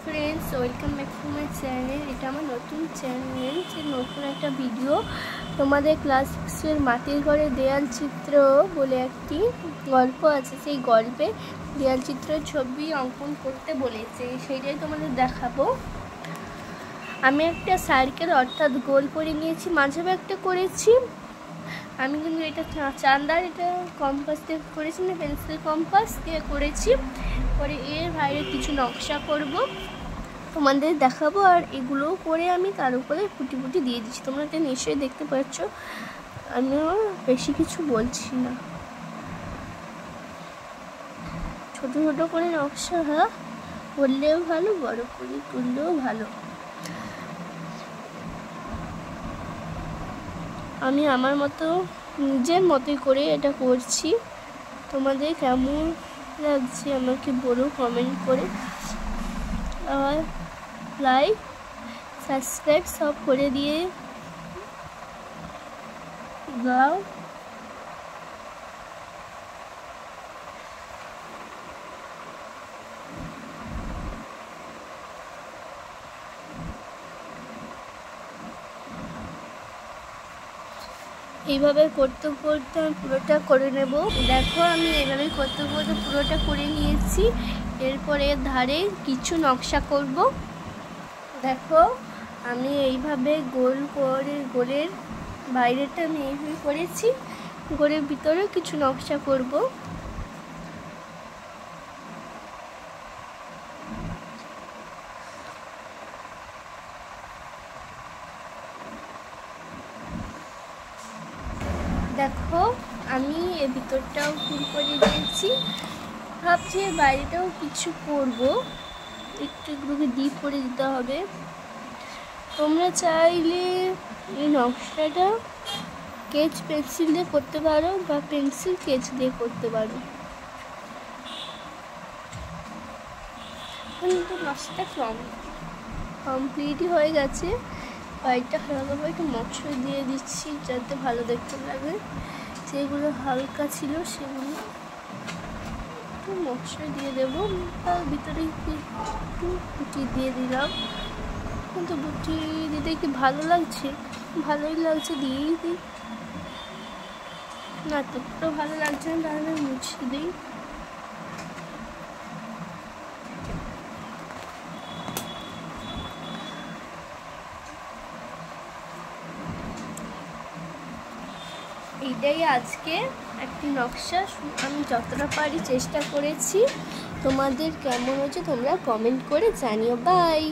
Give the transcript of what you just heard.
Friends, welcome back to my channel. এটা আমার নতুন চ্যানেল, যে নতুন একটা ভিডিও। তোমাদের ক্লাস 6-এর মাটির ঘরে দেয়াল চিত্র বলে একটি গল্প আছে। সেই গল্পে দেয়াল চিত্রের ছবি অঙ্কন করতে বলেছে, সেইটাই তোমাদের দেখাবো। আমি একটা সার্কেল অর্থাৎ গোল করে নিয়েছি, মাঝে একটা করেছি। আমি কিন্তু এটা চান্দার এটা কম্পাস দিয়ে করেছি, না পেন্সিল কম্পাস দিয়ে করেছি। পরে এর বাইরে কিছু নকশা করব, তোমাদের দেখাবো। আর এগুলো করে আমি তার উপরে ফুটি ফুটি দিয়ে দিচ্ছি। তোমরা এটা নিশ্চয়ই দেখতে পাচ্ছ, আমিও বেশি কিছু বলছি না। ছোট ছোট করে নকশা করলেও ভালো, বড় করে তুললেও ভালো। আমি আমার মতো নিজের মতোই করে এটা করছি। তোমাদের কেমন লাগছে আমাকে বলো কমেন্ট করে। আর লাইক সাবস্ক্রাইব সব করে দিয়ে দাও। এইভাবে করতে করতে আমি পুরোটা করে নেব। দেখো, আমি এইভাবে করতে করতে পুরোটা করে নিয়েছি। এরপরে ধারে কিছু নকশা করব। দেখো, আমি এইভাবে গোল করে গোলের বাইরেটা আমি এইভাবে করেছি, গোলের ভিতরেও কিছু নকশা করব। দেখো, আমি এর ভিতরটাও ফুল করে দিয়েছি। ভাবছি বাইরেটাও কিছু করব, একটু একটু ডিপ করে দিতে হবে। তোমরা চাইলে এই নকশাটা স্কেচ পেন্সিল দিয়ে করতে পারো বা পেন্সিল স্কেচ দিয়ে করতে পারো। কিন্তু নকশাটা কমপ্লিটই হয়ে গেছে। বাইরটা হালকাভাবে একটু মশলা দিয়ে দিচ্ছি যাতে ভালো দেখতে লাগে। যেগুলো হালকা ছিল সেগুলো একটু মশলা দিয়ে দেবো। তার ভিতরে একটু বুটি দিয়ে দিলাম। কিন্তু বুটি দিতে কি ভালো লাগছে? ভালোই লাগছে, দিয়েই দিই। না, তো ভালো লাগছে না, তাহলে মুছে দিই। এইটাই আজকে একটি নকশা। আমি যতটা পারি চেষ্টা করেছি। তোমাদের কেমন হচ্ছে তোমরা কমেন্ট করে জানিও। বাই।